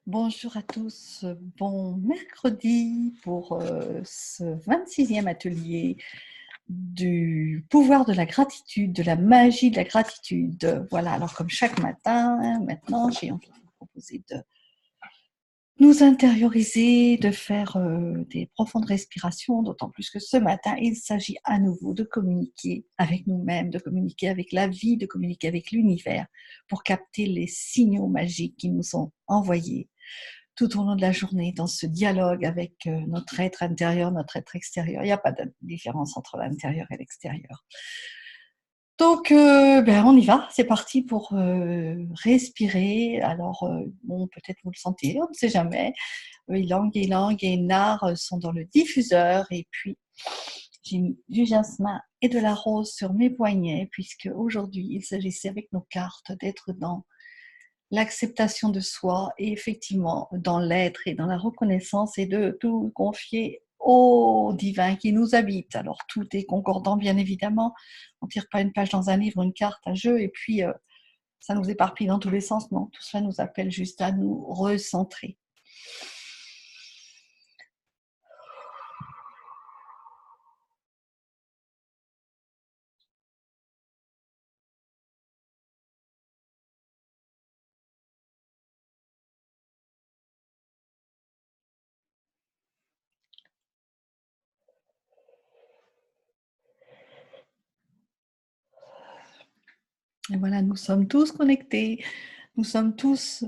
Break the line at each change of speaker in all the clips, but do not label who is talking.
Bonjour à tous, bon mercredi pour ce 26e atelier du pouvoir de la gratitude, de la magie de la gratitude. Voilà, alors comme chaque matin, maintenant j'ai envie de vous proposer de nous intérioriser, de faire des profondes respirations, d'autant plus que ce matin, il s'agit à nouveau de communiquer avec nous-mêmes, de communiquer avec la vie, de communiquer avec l'univers pour capter les signaux magiques qui nous sont envoyés tout au long de la journée, dans ce dialogue avec notre être intérieur, notre être extérieur. Il n'y a pas de différence entre l'intérieur et l'extérieur. Donc, on y va, c'est parti pour respirer. Alors, bon, peut-être vous le sentez, on ne sait jamais. Ylang et Nar sont dans le diffuseur, et puis j'ai mis du jasmin et de la rose sur mes poignets, puisque aujourd'hui, il s'agissait avec nos cartes d'être dans l'acceptation de soi et effectivement dans l'être et dans la reconnaissance et de tout confier au divin qui nous habite. Alors tout est concordant bien évidemment, on ne tire pas une page dans un livre, une carte, un jeu et puis ça nous éparpille dans tous les sens, non, tout cela nous appelle juste à nous recentrer. Et voilà, nous sommes tous connectés, nous sommes tous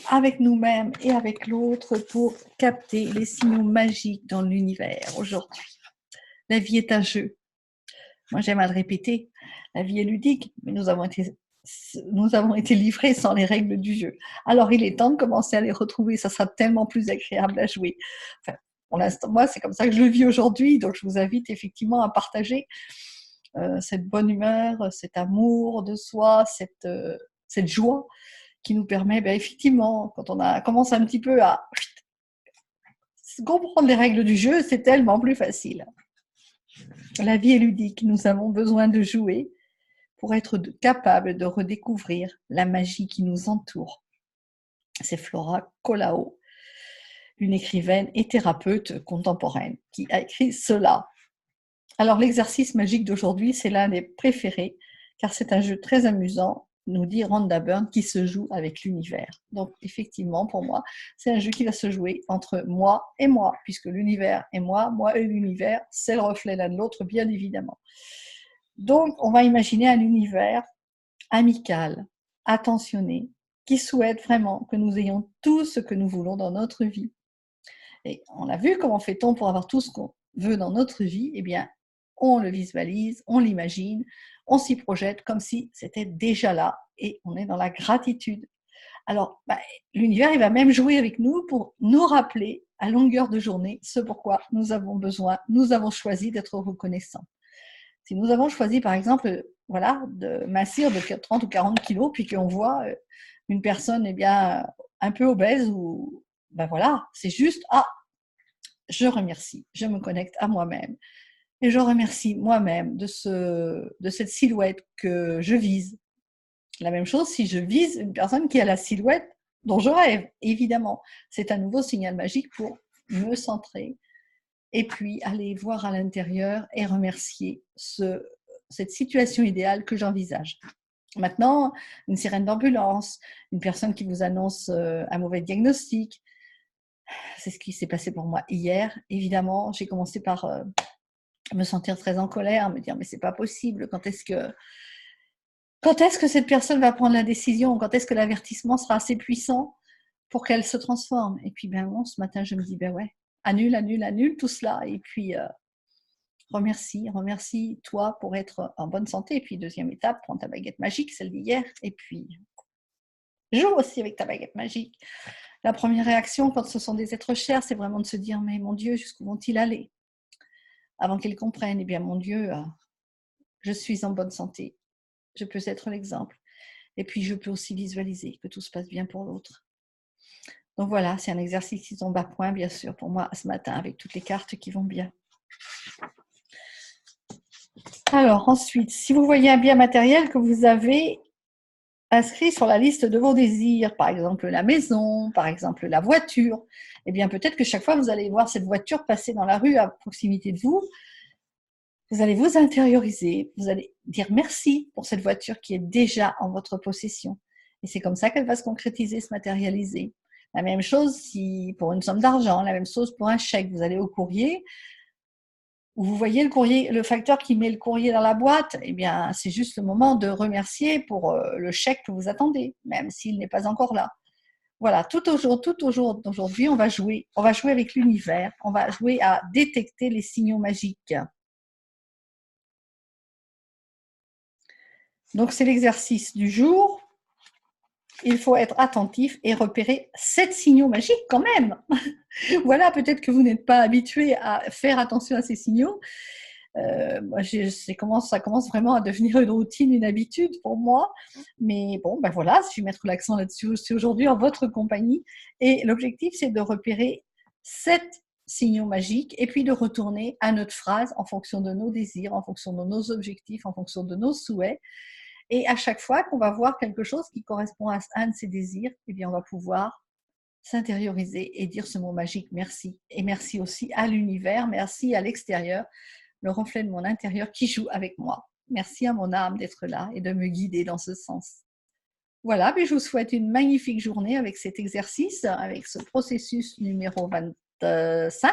avec nous-mêmes et avec l'autre pour capter les signaux magiques dans l'univers aujourd'hui. La vie est un jeu. Moi, j'aime à le répéter, la vie est ludique, mais nous avons été livrés sans les règles du jeu. Alors, il est temps de commencer à les retrouver, ça sera tellement plus agréable à jouer. Enfin, pour l'instant, moi, c'est comme ça que je le vis aujourd'hui, donc je vous invite effectivement à partager cette bonne humeur, cet amour de soi, cette joie qui nous permet, effectivement, quand on commence un petit peu à comprendre les règles du jeu, c'est tellement plus facile. La vie est ludique, nous avons besoin de jouer pour être capable de redécouvrir la magie qui nous entoure. C'est Flora Colao, une écrivaine et thérapeute contemporaine, qui a écrit cela. Alors l'exercice magique d'aujourd'hui, c'est l'un des préférés, car c'est un jeu très amusant, nous dit Rhonda Byrne, qui se joue avec l'univers. Donc effectivement, pour moi, c'est un jeu qui va se jouer entre moi et moi, puisque l'univers et moi et l'univers, c'est le reflet l'un de l'autre, bien évidemment. Donc on va imaginer un univers amical, attentionné, qui souhaite vraiment que nous ayons tout ce que nous voulons dans notre vie. Et on a vu comment fait-on pour avoir tout ce qu'on veut dans notre vie. Eh bien, on le visualise, on l'imagine, on s'y projette comme si c'était déjà là et on est dans la gratitude. Alors, l'univers, il va même jouer avec nous pour nous rappeler à longueur de journée ce pourquoi nous avons besoin, nous avons choisi d'être reconnaissants. Si nous avons choisi, par exemple, voilà, de mincir de 30 ou 40 kilos, puis qu'on voit une personne un peu obèse, ou voilà, c'est juste, je remercie, je me connecte à moi-même et je remercie moi-même de cette silhouette que je vise. La même chose si je vise une personne qui a la silhouette dont je rêve, évidemment. C'est un nouveau signal magique pour me centrer et puis aller voir à l'intérieur et remercier cette situation idéale que j'envisage. Maintenant, une sirène d'ambulance, une personne qui vous annonce un mauvais diagnostic, c'est ce qui s'est passé pour moi hier. Évidemment, j'ai commencé par me sentir très en colère, me dire mais c'est pas possible, quand est-ce que cette personne va prendre la décision, quand est-ce que l'avertissement sera assez puissant pour qu'elle se transforme. Et puis ce matin je me dis ouais, annule tout cela et puis remercie toi pour être en bonne santé. Et puis deuxième étape, prends ta baguette magique, celle d'hier, et puis joue aussi avec ta baguette magique. La première réaction quand ce sont des êtres chers, c'est vraiment de se dire mais mon Dieu, jusqu'où vont-ils aller? Avant qu'ils comprennent, mon Dieu, je suis en bonne santé, je peux être l'exemple. Et puis je peux aussi visualiser que tout se passe bien pour l'autre. Donc voilà, c'est un exercice qui tombe à point, bien sûr, pour moi ce matin, avec toutes les cartes qui vont bien. Alors ensuite, si vous voyez un bien matériel que vous avez inscrit sur la liste de vos désirs, par exemple la maison, par exemple la voiture, eh bien peut-être que chaque fois vous allez voir cette voiture passer dans la rue à proximité de vous, vous allez vous intérioriser, vous allez dire merci pour cette voiture qui est déjà en votre possession. Et c'est comme ça qu'elle va se concrétiser, se matérialiser. La même chose si pour une somme d'argent, la même chose pour un chèque. Vous allez au courrier, où vous voyez le courrier, le facteur qui met le courrier dans la boîte, eh bien c'est juste le moment de remercier pour le chèque que vous attendez, même s'il n'est pas encore là. Voilà, tout au jour d'aujourd'hui, on va jouer avec l'univers, on va jouer à détecter les signaux magiques. Donc, c'est l'exercice du jour. Il faut être attentif et repérer 7 signaux magiques quand même. Voilà, peut-être que vous n'êtes pas habitué à faire attention à ces signaux. Moi, ça commence vraiment à devenir une routine, une habitude pour moi. Mais bon, ben voilà, je vais mettre l'accent là-dessus aussi aujourd'hui en votre compagnie. Et l'objectif, c'est de repérer 7 signaux magiques et puis de retourner à notre phrase en fonction de nos désirs, en fonction de nos objectifs, en fonction de nos souhaits. Et à chaque fois qu'on va voir quelque chose qui correspond à un de ces désirs, eh bien, on va pouvoir s'intérioriser et dire ce mot magique merci. Et merci aussi à l'univers, merci à l'extérieur, le reflet de mon intérieur qui joue avec moi. Merci à mon âme d'être là et de me guider dans ce sens. Voilà, puis je vous souhaite une magnifique journée avec cet exercice, avec ce processus numéro 25.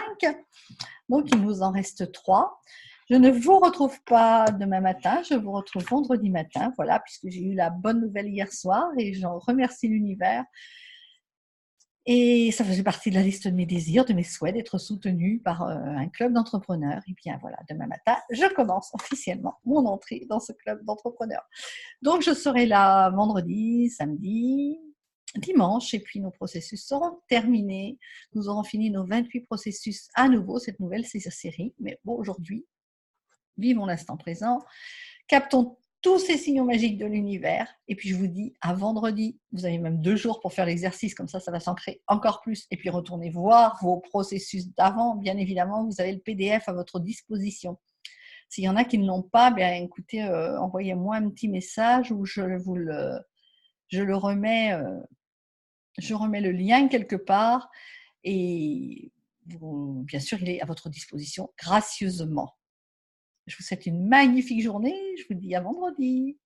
Donc, il nous en reste 3. Je ne vous retrouve pas demain matin, je vous retrouve vendredi matin, voilà, puisque j'ai eu la bonne nouvelle hier soir et j'en remercie l'univers. Et ça faisait partie de la liste de mes désirs, de mes souhaits, d'être soutenue par un club d'entrepreneurs. Et bien voilà, demain matin, je commence officiellement mon entrée dans ce club d'entrepreneurs. Donc je serai là vendredi, samedi, dimanche, et puis nos processus seront terminés. Nous aurons fini nos 28 processus à nouveau, cette nouvelle série. Mais bon, aujourd'hui, vivons l'instant présent, captons tous ces signaux magiques de l'univers, et puis je vous dis à vendredi. Vous avez même 2 jours pour faire l'exercice, comme ça va s'ancrer encore plus, et puis retournez voir vos processus d'avant. Bien évidemment, vous avez le PDF à votre disposition. S'il y en a qui ne l'ont pas, bien écoutez, envoyez-moi un petit message où je le remets, je remets le lien quelque part, et bien sûr, il est à votre disposition gracieusement. Je vous souhaite une magnifique journée. Je vous dis à vendredi.